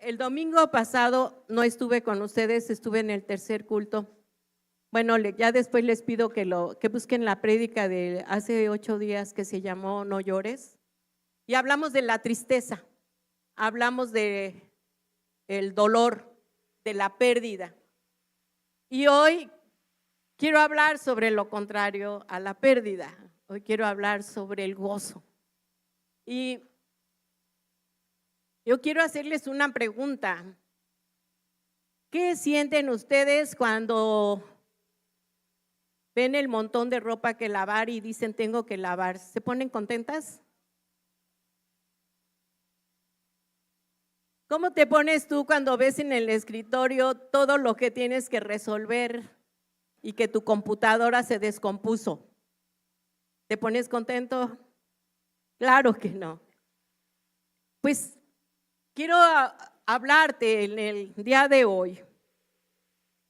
El domingo pasado no estuve con ustedes, estuve en el tercer culto. Bueno, ya después les pido que busquen la prédica de hace 8 días que se llamó No llores. Y hablamos de la tristeza, hablamos de el dolor, de la pérdida. Y hoy quiero hablar sobre lo contrario a la pérdida. Hoy quiero hablar sobre el gozo. Y yo quiero hacerles una pregunta. ¿Qué sienten ustedes cuando ven el montón de ropa que lavar y dicen tengo que lavar? ¿Se ponen contentas? ¿Cómo te pones tú cuando ves en el escritorio todo lo que tienes que resolver y que tu computadora se descompuso? ¿Te pones contento? Claro que no. Pues quiero hablarte en el día de hoy.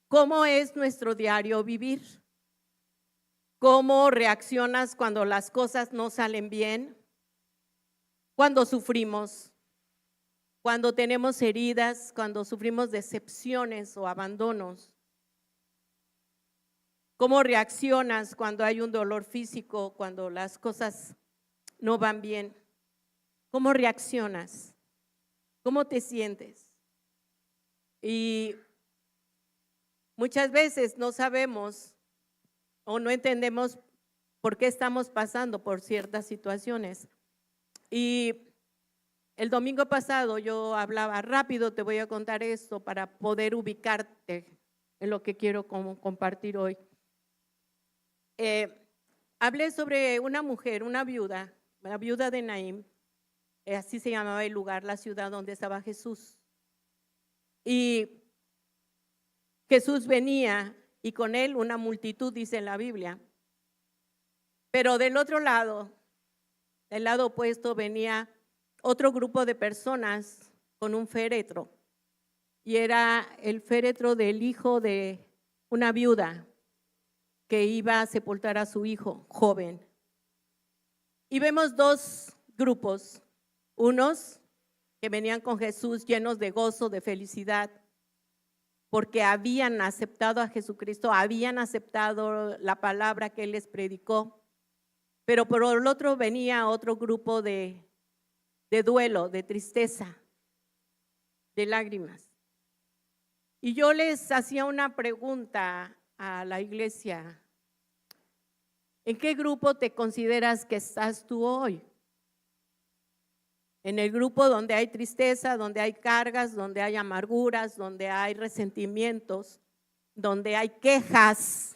¿Cómo es nuestro diario vivir? ¿Cómo reaccionas cuando las cosas no salen bien? Cuando sufrimos, cuando tenemos heridas, cuando sufrimos decepciones o abandonos. ¿Cómo reaccionas cuando hay un dolor físico, cuando las cosas no van bien? ¿Cómo reaccionas? ¿Cómo te sientes? Y muchas veces no sabemos o no entendemos por qué estamos pasando por ciertas situaciones. Y el domingo pasado yo hablaba rápido, te voy a contar esto para poder ubicarte en lo que quiero compartir hoy. Hablé sobre una mujer, una viuda, la viuda de Naín, así se llamaba el lugar, la ciudad donde estaba Jesús. Y Jesús venía y con él una multitud, dice en la Biblia. Pero del otro lado, del lado opuesto, venía otro grupo de personas con un féretro. Y era el féretro del hijo de una viuda que iba a sepultar a su hijo joven. Y vemos dos grupos, unos que venían con Jesús llenos de gozo, de felicidad, porque habían aceptado a Jesucristo, habían aceptado la palabra que Él les predicó, pero por el otro venía otro grupo de duelo, de tristeza, de lágrimas. Y yo les hacía una pregunta a la iglesia: ¿en qué grupo te consideras que estás tú hoy? ¿En el grupo donde hay tristeza, donde hay cargas, donde hay amarguras, donde hay resentimientos, donde hay quejas?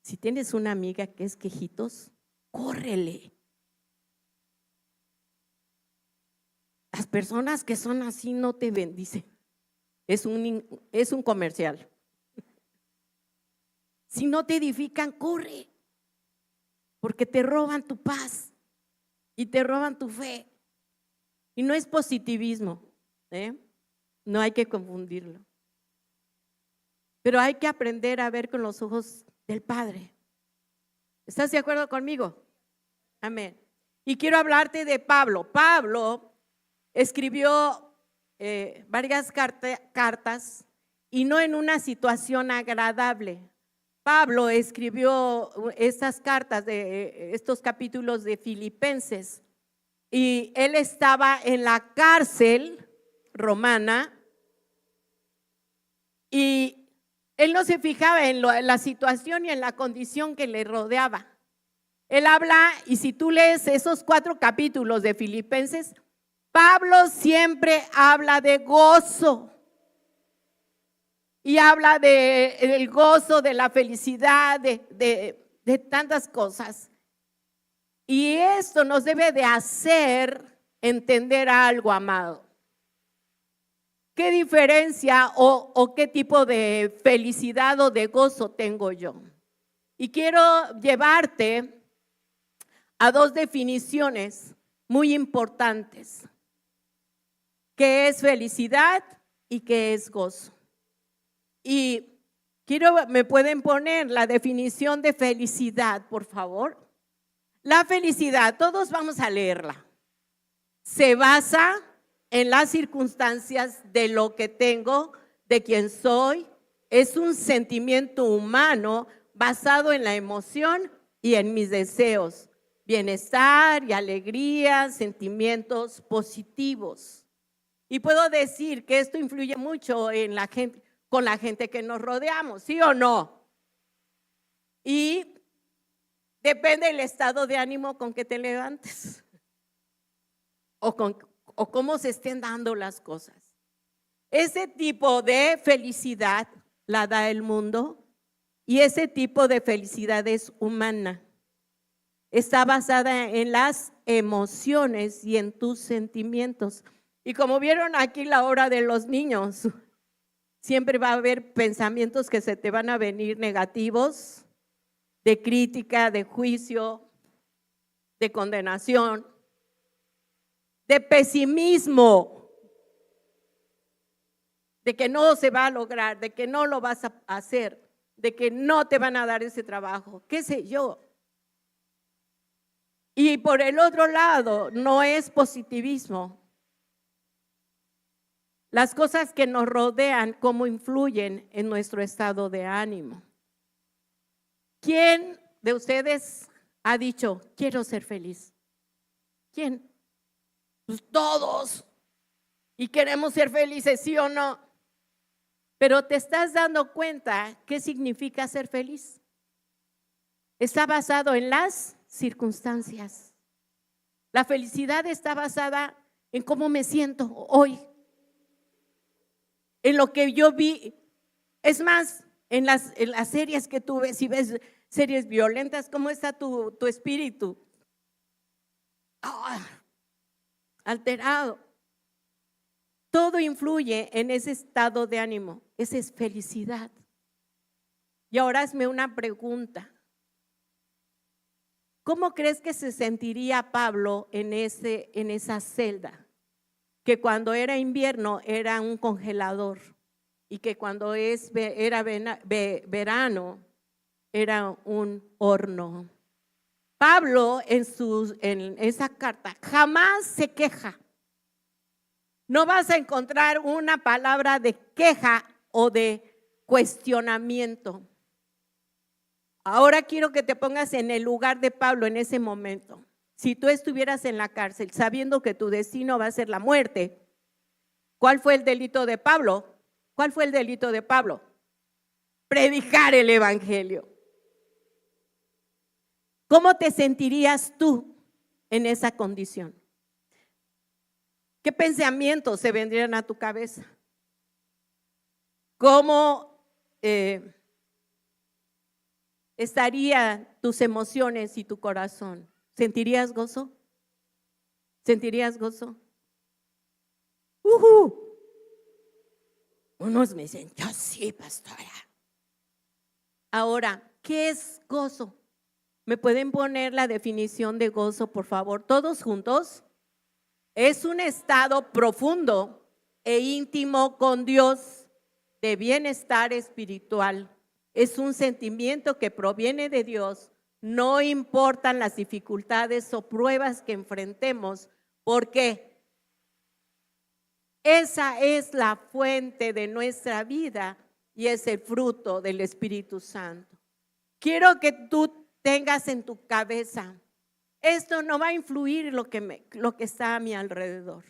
Si tienes una amiga que es quejitos, córrele. Las personas que son así no te bendicen. Es un comercial. Si no te edifican, corre, porque te roban tu paz y te roban tu fe. Y no es positivismo, no hay que confundirlo. Pero hay que aprender a ver con los ojos del Padre. ¿Estás de acuerdo conmigo? Amén. Y quiero hablarte de Pablo. Pablo escribió varias cartas y no en una situación agradable. Pablo escribió estas cartas de estos capítulos de Filipenses y él estaba en la cárcel romana y él no se fijaba en la situación y en la condición que le rodeaba. Él habla, y si tú lees esos 4 capítulos de Filipenses, Pablo siempre habla de gozo. Y habla del gozo, de la felicidad, de tantas cosas. Y esto nos debe de hacer entender algo, amado. ¿Qué diferencia o qué tipo de felicidad o de gozo tengo yo? Y quiero llevarte a 2 definiciones muy importantes. ¿Qué es felicidad y qué es gozo? Y me pueden poner la definición de felicidad, por favor. La felicidad, todos vamos a leerla. Se basa en las circunstancias de lo que tengo, de quién soy. Es un sentimiento humano basado en la emoción y en mis deseos, bienestar y alegría, sentimientos positivos. Y puedo decir que esto influye mucho en la gente, con la gente que nos rodeamos, ¿sí o no? Y depende del estado de ánimo con que te levantes o cómo se estén dando las cosas. Ese tipo de felicidad la da el mundo y ese tipo de felicidad es humana. Está basada en las emociones y en tus sentimientos. Y como vieron aquí la hora de los niños, siempre va a haber pensamientos que se te van a venir negativos, de crítica, de juicio, de condenación, de pesimismo, de que no se va a lograr, de que no lo vas a hacer, de que no te van a dar ese trabajo, qué sé yo. Y por el otro lado, no es positivismo. Las cosas que nos rodean, cómo influyen en nuestro estado de ánimo. ¿Quién de ustedes ha dicho, quiero ser feliz? ¿Quién? Pues todos. Y queremos ser felices, ¿sí o no? Pero te estás dando cuenta qué significa ser feliz. Está basado en las circunstancias. La felicidad está basada en cómo me siento hoy, en lo que yo vi. Es más, en las series que tú ves, si ves series violentas, ¿cómo está tu espíritu? Alterado. Todo influye en ese estado de ánimo, esa es felicidad. Y ahora hazme una pregunta. ¿Cómo crees que se sentiría Pablo en esa celda? Que cuando era invierno era un congelador y que cuando era verano era un horno. Pablo en esa carta jamás se queja. No vas a encontrar una palabra de queja o de cuestionamiento. Ahora quiero que te pongas en el lugar de Pablo en ese momento. Si tú estuvieras en la cárcel sabiendo que tu destino va a ser la muerte, ¿cuál fue el delito de Pablo? ¿Cuál fue el delito de Pablo? Predicar el evangelio. ¿Cómo te sentirías tú en esa condición? ¿Qué pensamientos se vendrían a tu cabeza? ¿Cómo estarían tus emociones y tu corazón? ¿Sentirías gozo? ¿Sentirías gozo? Unos me dicen, yo sí, pastora. Ahora, ¿qué es gozo? ¿Me pueden poner la definición de gozo, por favor? Todos juntos. Es un estado profundo e íntimo con Dios de bienestar espiritual. Es un sentimiento que proviene de Dios. No importan las dificultades o pruebas que enfrentemos, porque esa es la fuente de nuestra vida y es el fruto del Espíritu Santo. Quiero que tú tengas en tu cabeza, esto no va a influir lo que está a mi alrededor.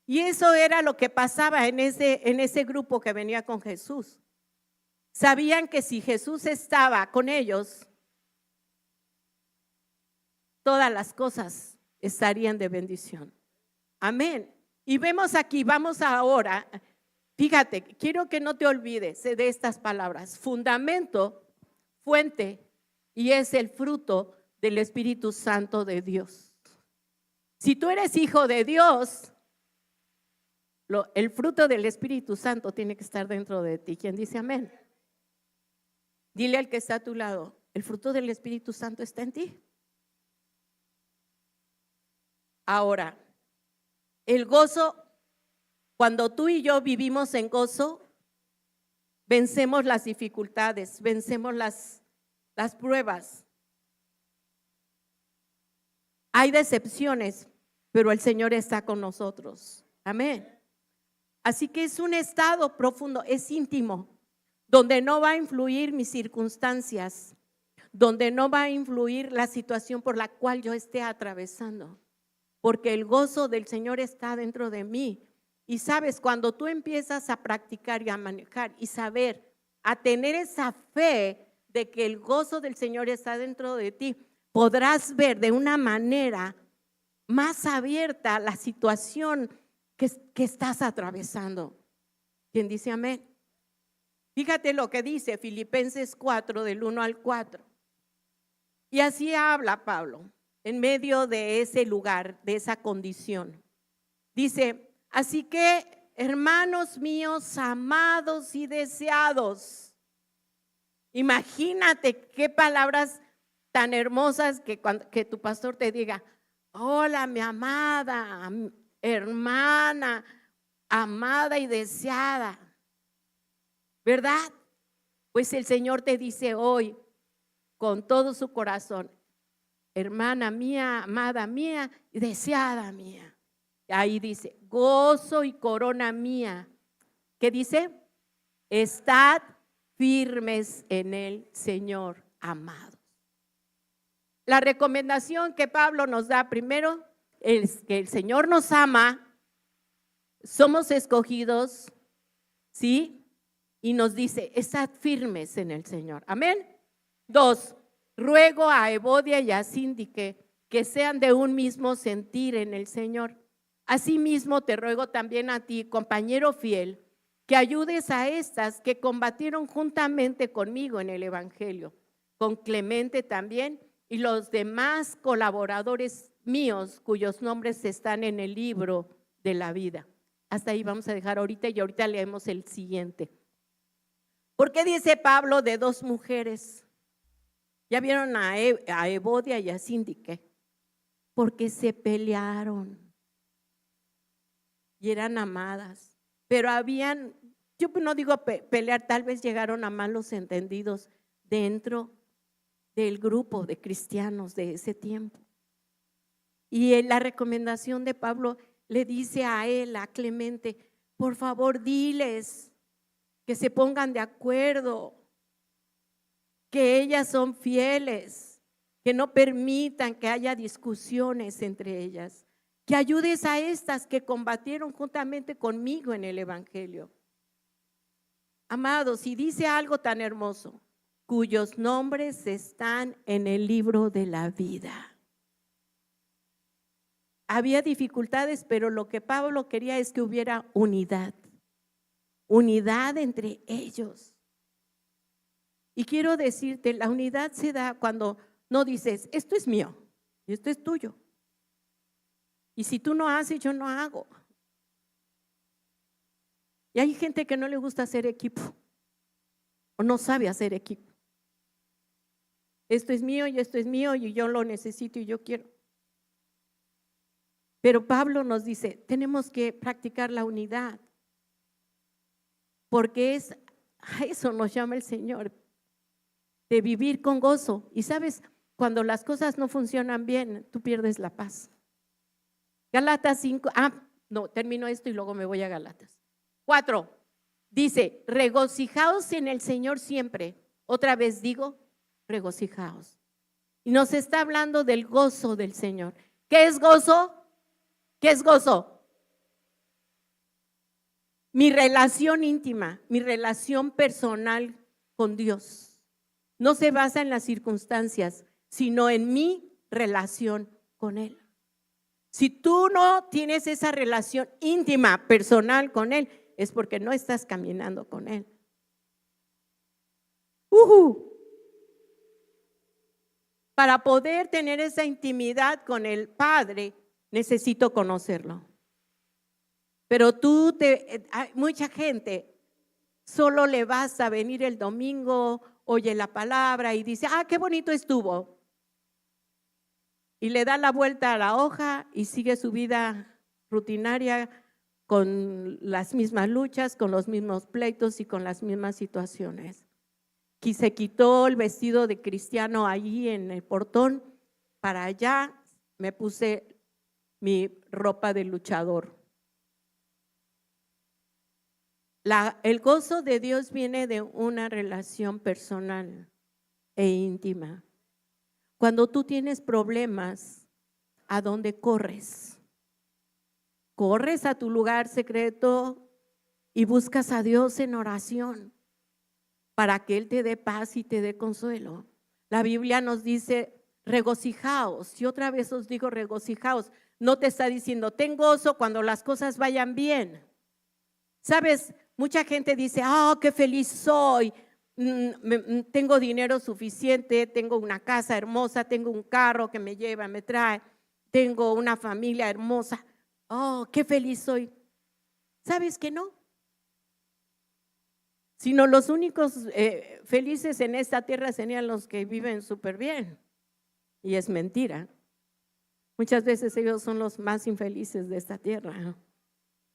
Y eso era lo que pasaba en ese grupo que venía con Jesús. Sabían que si Jesús estaba con ellos, todas las cosas estarían de bendición. Amén. Y vemos aquí, vamos ahora, fíjate, quiero que no te olvides de estas palabras: fundamento, fuente, y es el fruto del Espíritu Santo de Dios. Si tú eres hijo de Dios, el fruto del Espíritu Santo tiene que estar dentro de ti. ¿Quién dice amén? Dile al que está a tu lado, el fruto del Espíritu Santo está en ti. Ahora, el gozo, cuando tú y yo vivimos en gozo, vencemos las dificultades, vencemos las pruebas. Hay decepciones, pero el Señor está con nosotros. Amén. Así que es un estado profundo, es íntimo, donde no va a influir mis circunstancias, donde no va a influir la situación por la cual yo esté atravesando, porque el gozo del Señor está dentro de mí. Y sabes, cuando tú empiezas a practicar y a manejar y saber, a tener esa fe de que el gozo del Señor está dentro de ti, podrás ver de una manera más abierta la situación que estás atravesando. ¿Quién dice amén? Fíjate lo que dice Filipenses 4, del 1 al 4. Y así habla Pablo en medio de ese lugar, de esa condición. Dice, así que, hermanos míos, amados y deseados, imagínate qué palabras tan hermosas que tu pastor te diga, hola mi amada, hermana, amada y deseada, ¿verdad? Pues el Señor te dice hoy con todo su corazón, hermana mía, amada mía y deseada mía. Ahí dice, gozo y corona mía. ¿Qué dice? Estad firmes en el Señor, amados. La recomendación que Pablo nos da primero es que el Señor nos ama, somos escogidos, ¿sí? Y nos dice, estad firmes en el Señor. Amén. 2, ruego a Evodia y a Síndique que sean de un mismo sentir en el Señor. Asimismo te ruego también a ti, compañero fiel, que ayudes a estas que combatieron juntamente conmigo en el Evangelio, con Clemente también y los demás colaboradores míos cuyos nombres están en el libro de la vida. Hasta ahí vamos a dejar ahorita y ahorita leemos el siguiente. ¿Por qué dice Pablo de 2 mujeres? Ya vieron a Evodia y a Síndique, porque se pelearon y eran amadas, pero habían, yo no digo pelear, tal vez llegaron a malos entendidos dentro del grupo de cristianos de ese tiempo. Y la recomendación de Pablo le dice a él, a Clemente, por favor diles que se pongan de acuerdo, que ellas son fieles, que no permitan que haya discusiones entre ellas, que ayudes a estas que combatieron juntamente conmigo en el Evangelio. Amados, y dice algo tan hermoso, cuyos nombres están en el libro de la vida. Había dificultades, pero lo que Pablo quería es que hubiera unidad entre ellos. Y quiero decirte, la unidad se da cuando no dices, esto es mío, esto es tuyo. Y si tú no haces, yo no hago. Y hay gente que no le gusta hacer equipo o no sabe hacer equipo. Esto es mío y esto es mío y yo lo necesito y yo quiero. Pero Pablo nos dice, tenemos que practicar la unidad, porque a eso nos llama el Señor, de vivir con gozo. Y sabes, cuando las cosas no funcionan bien, tú pierdes la paz. Gálatas 5, termino esto y luego me voy a Gálatas. 4, dice, regocijaos en el Señor siempre. Otra vez digo, regocijaos. Y nos está hablando del gozo del Señor. ¿Qué es gozo? ¿Qué es gozo? Mi relación íntima, mi relación personal con Dios. No se basa en las circunstancias, sino en mi relación con Él. Si tú no tienes esa relación íntima, personal con Él, es porque no estás caminando con Él. Para poder tener esa intimidad con el Padre, necesito conocerlo. Pero mucha gente solo le basta venir el domingo, oye la palabra y dice, qué bonito estuvo. Y le da la vuelta a la hoja y sigue su vida rutinaria con las mismas luchas, con los mismos pleitos y con las mismas situaciones. Y se quitó el vestido de cristiano allí en el portón, para allá me puse mi ropa de luchador. El gozo de Dios viene de una relación personal e íntima. Cuando tú tienes problemas, ¿a dónde corres? Corres a tu lugar secreto y buscas a Dios en oración para que Él te dé paz y te dé consuelo. La Biblia nos dice, regocijaos. Y otra vez os digo, regocijaos. No te está diciendo, ten gozo cuando las cosas vayan bien. ¿Sabes? Mucha gente dice, qué feliz soy. Tengo dinero suficiente, tengo una casa hermosa, tengo un carro que me lleva, me trae, tengo una familia hermosa. Qué feliz soy. ¿Sabes que no? Sino los únicos felices en esta tierra serían los que viven súper bien. Y es mentira. Muchas veces ellos son los más infelices de esta tierra,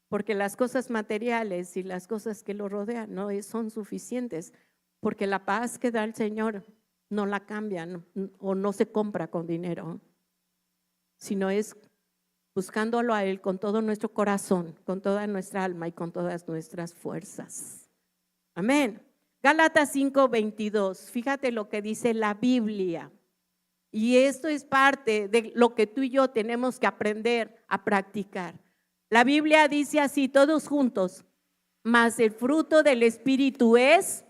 porque las cosas materiales y las cosas que lo rodean no son suficientes, porque la paz que da el Señor no la cambian o no se compra con dinero, sino es buscándolo a Él con todo nuestro corazón, con toda nuestra alma y con todas nuestras fuerzas. Amén. Gálatas 5:22, fíjate lo que dice la Biblia. Y esto es parte de lo que tú y yo tenemos que aprender a practicar. La Biblia dice así, todos juntos, mas el fruto del Espíritu es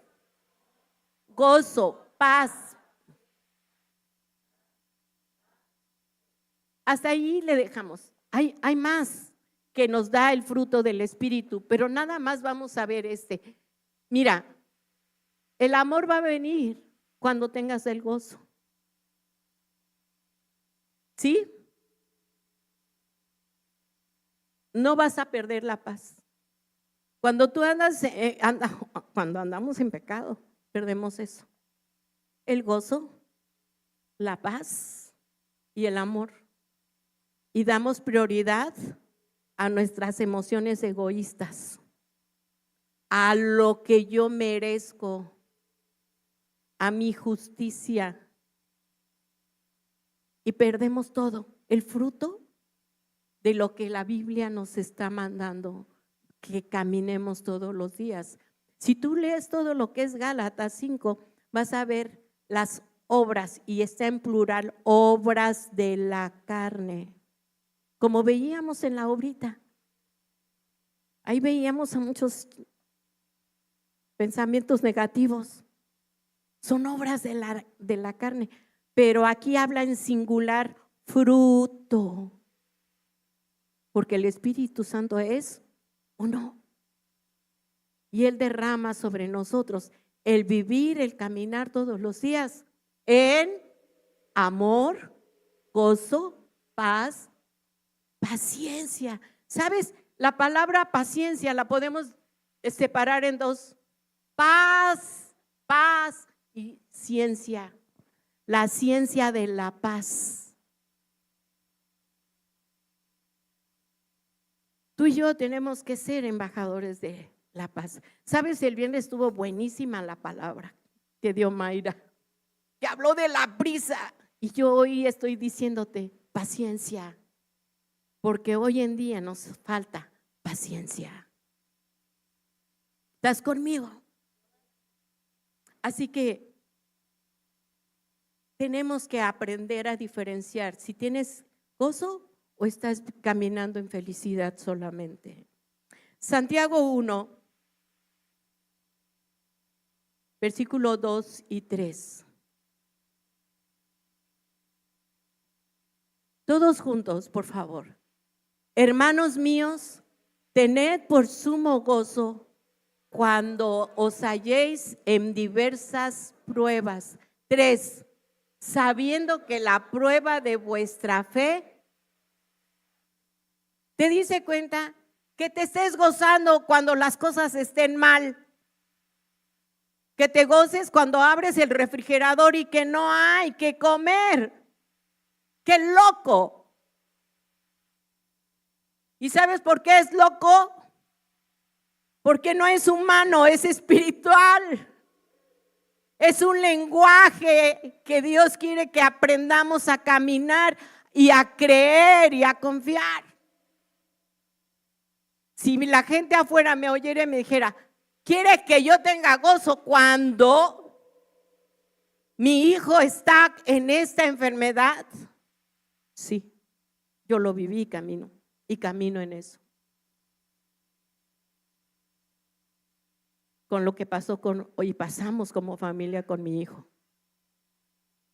gozo, paz. Hasta ahí le dejamos. Hay más que nos da el fruto del Espíritu, pero nada más vamos a ver este. Mira, el amor va a venir cuando tengas el gozo. ¿Sí? No vas a perder la paz. Cuando tú cuando andamos en pecado, perdemos eso. El gozo, la paz y el amor. Y damos prioridad a nuestras emociones egoístas, a lo que yo merezco, a mi justicia. Y perdemos todo, el fruto de lo que la Biblia nos está mandando, que caminemos todos los días. Si tú lees todo lo que es Gálatas 5, vas a ver las obras, y está en plural, obras de la carne. Como veíamos en la obrita, ahí veíamos a muchos pensamientos negativos. Son obras de la carne, pero aquí habla en singular, fruto. Porque el Espíritu Santo es uno. Y Él derrama sobre nosotros el vivir, el caminar todos los días en amor, gozo, paz, paciencia. ¿Sabes? La palabra paciencia la podemos separar en dos. Paz y ciencia. La ciencia de la paz. Tú y yo tenemos que ser embajadores de la paz. ¿Sabes? El viernes estuvo buenísima la palabra que dio Mayra, que habló de la prisa. Y yo hoy estoy diciéndote paciencia, porque hoy en día nos falta paciencia. ¿Estás conmigo? Así que tenemos que aprender a diferenciar si tienes gozo o estás caminando en felicidad solamente. Santiago 1, versículo 2 y 3. Todos juntos, por favor. Hermanos míos, tened por sumo gozo cuando os halléis en diversas pruebas. 3. Sabiendo que la prueba de vuestra fe, ¿te dice cuenta? Que te estés gozando cuando las cosas estén mal. Que te goces cuando abres el refrigerador y que no hay que comer. ¡Qué loco! ¿Y sabes por qué es loco? Porque no es humano, es espiritual. Es un lenguaje que Dios quiere que aprendamos a caminar y a creer y a confiar. Si la gente afuera me oyera y me dijera, ¿quiere que yo tenga gozo cuando mi hijo está en esta enfermedad? Sí, yo lo viví y camino en eso. Con lo que pasó hoy pasamos como familia con mi hijo.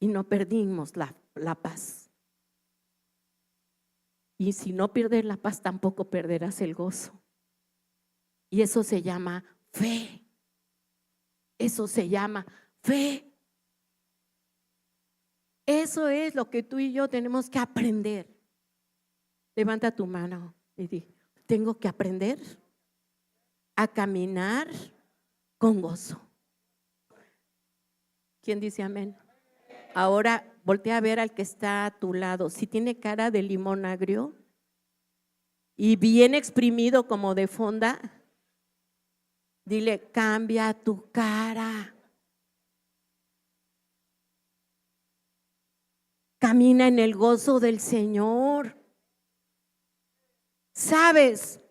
Y no perdimos la paz. Y si no pierdes la paz, tampoco perderás el gozo. Y eso se llama fe. Eso se llama fe. Eso es lo que tú y yo tenemos que aprender. Levanta tu mano y di, tengo que aprender a caminar con gozo. ¿Quién dice amén? Ahora voltea a ver al que está a tu lado. Si tiene cara de limón agrio y bien exprimido como de fonda, dile, cambia tu cara. Camina en el gozo del Señor. ¿Sabes?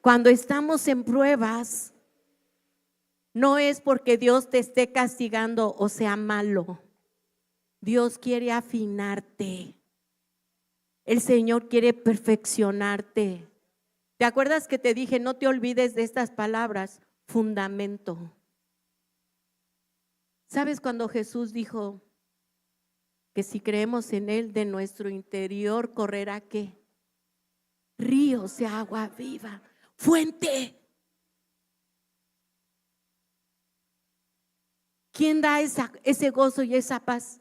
Cuando estamos en pruebas, no es porque Dios te esté castigando o sea malo. Dios quiere afinarte. El Señor quiere perfeccionarte. ¿Te acuerdas que te dije, no te olvides de estas palabras? Fundamento. ¿Sabes cuando Jesús dijo que si creemos en Él, de nuestro interior correrá qué? Ríos de agua viva, fuente. ¿Quién da ese gozo y esa paz?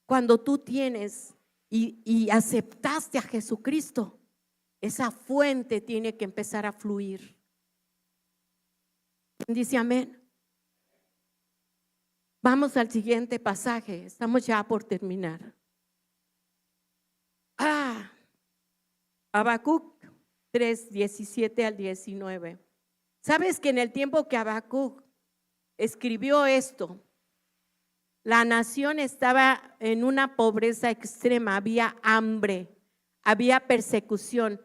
Cuando tú tienes y aceptaste a Jesucristo, esa fuente tiene que empezar a fluir. Dice amén. Vamos al siguiente pasaje, estamos ya por terminar. Habacuc 3, 17 al 19. ¿Sabes que en el tiempo que Habacuc escribió esto, la nación estaba en una pobreza extrema, había hambre, había persecución,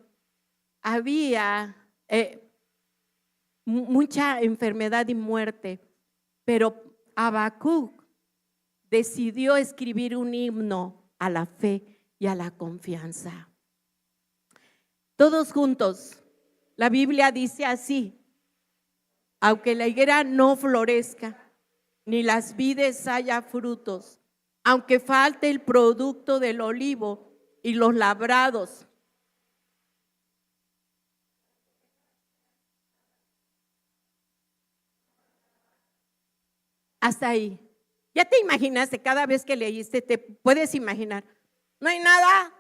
había mucha enfermedad y muerte, pero Habacuc decidió escribir un himno a la fe y a la confianza. Todos juntos, la Biblia dice así: aunque la higuera no florezca, ni las vides haya frutos, aunque falte el producto del olivo y los labrados. Hasta ahí. Ya te imaginaste, cada vez que leíste, te puedes imaginar. No hay nada,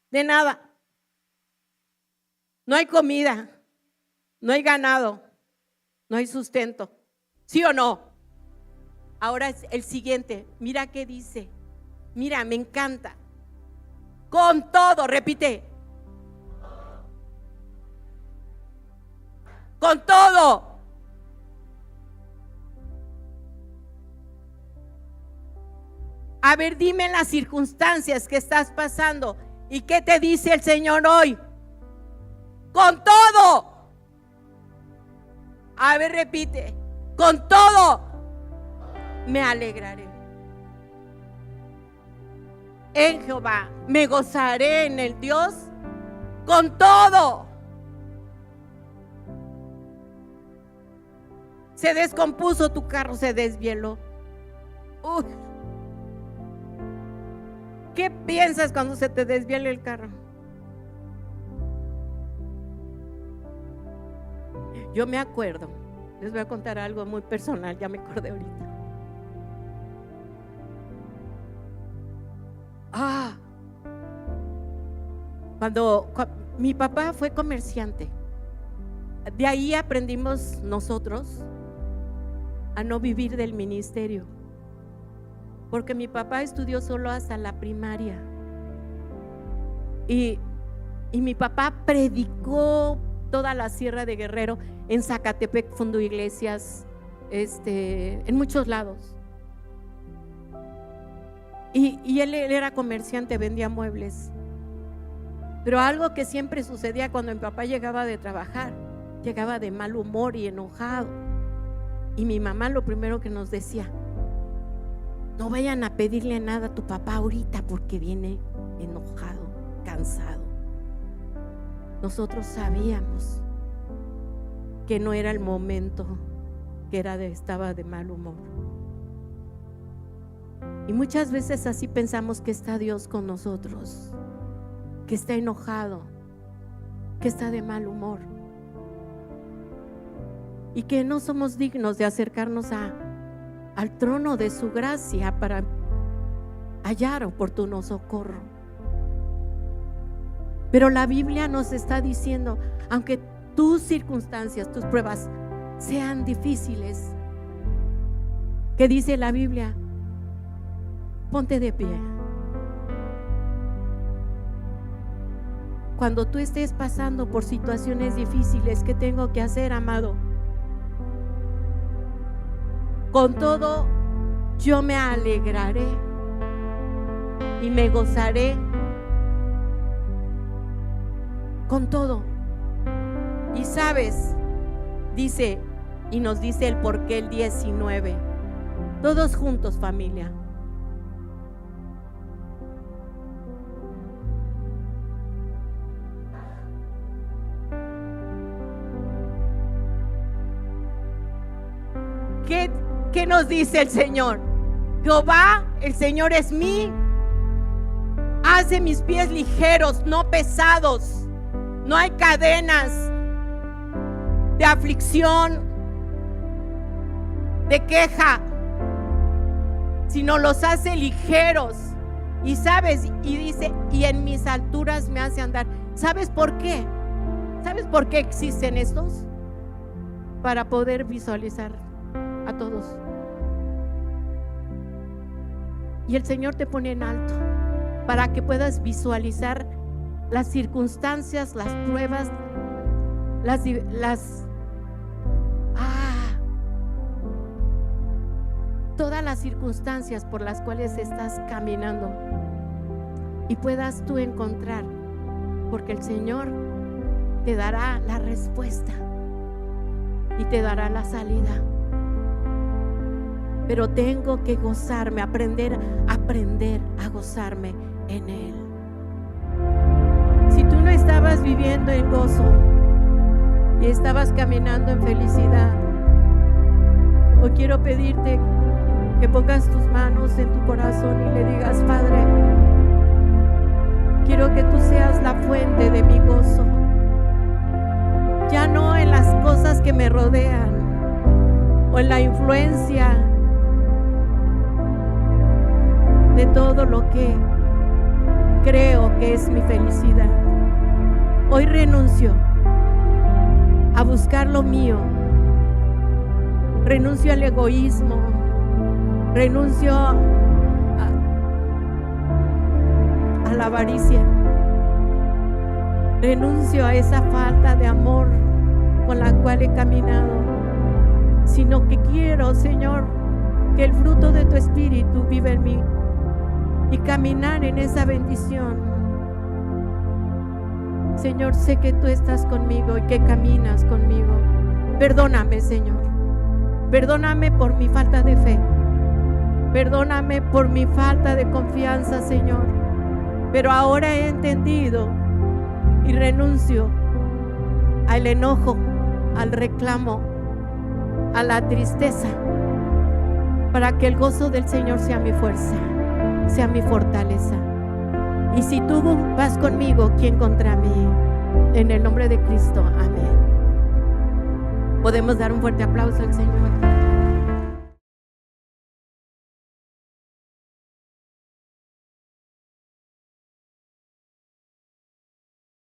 de nada. No hay comida, no hay ganado, no hay sustento. ¿Sí o no? Ahora es el siguiente, mira qué dice. Mira, me encanta. Con todo, repite. Con todo. A ver, dime las circunstancias que estás pasando y qué te dice el Señor hoy. Con todo. A ver, repite. Con todo me alegraré en Jehová, me gozaré en el Dios. Con todo. Se descompuso tu carro, se desvieló. ¿Qué piensas cuando se te desviela el carro? Yo me acuerdo, les voy a contar algo muy personal, ya me acordé ahorita. Cuando mi papá fue comerciante, de ahí aprendimos nosotros a no vivir del ministerio, porque mi papá estudió solo hasta la primaria y mi papá predicó toda la Sierra de Guerrero, en Zacatepec fundó iglesias, en muchos lados. Y él era comerciante, vendía muebles. Pero algo que siempre sucedía cuando mi papá llegaba de trabajar, llegaba de mal humor y enojado. Y mi mamá lo primero que nos decía: no vayan a pedirle nada a tu papá ahorita porque viene enojado, cansado. Nosotros sabíamos que no era el momento, que estaba de mal humor. Y muchas veces así pensamos que está Dios con nosotros, que está enojado, que está de mal humor, y que no somos dignos de acercarnos al trono de su gracia para hallar oportuno socorro. Pero la Biblia nos está diciendo, aunque tus circunstancias, tus pruebas sean difíciles, ¿qué dice la Biblia? Ponte de pie. Cuando tú estés pasando por situaciones difíciles, ¿qué tengo que hacer, amado? Con todo, yo me alegraré y me gozaré. Con todo. Y sabes, dice, y nos dice el porqué el 19. Todos juntos, familia. ¿Qué nos dice el Señor? Jehová, el Señor es hace mis pies ligeros, no pesados. No hay cadenas de aflicción, de queja, sino los hace ligeros. Y sabes, y dice, y en mis alturas me hace andar. ¿Sabes por qué? ¿Sabes por qué existen estos? Para poder visualizar a todos. Y el Señor te pone en alto para que puedas visualizar las circunstancias, las pruebas, todas las circunstancias por las cuales estás caminando, y puedas tú encontrar, porque el Señor te dará la respuesta y te dará la salida. Pero tengo que gozarme, aprender a gozarme en Él. Si tú no estabas viviendo en gozo y estabas caminando en felicidad, hoy quiero pedirte que pongas tus manos en tu corazón y le digas: Padre, quiero que tú seas la fuente de mi gozo, ya no en las cosas que me rodean o en la influencia de todo lo que creo que es mi felicidad. Hoy renuncio a buscar lo mío, renuncio al egoísmo, renuncio a la avaricia, renuncio a esa falta de amor con la cual he caminado, sino que quiero, Señor, que el fruto de tu Espíritu viva en mí y caminar en esa bendición. Señor, sé que tú estás conmigo y que caminas conmigo. Perdóname, Señor. Perdóname por mi falta de fe. Perdóname por mi falta de confianza, Señor. Pero ahora he entendido y renuncio al enojo, al reclamo, a la tristeza, para que el gozo del Señor sea mi fuerza, sea mi fortaleza. Y si tú vas conmigo, ¿quién contra mí? En el nombre de Cristo, amén. Podemos dar un fuerte aplauso al Señor.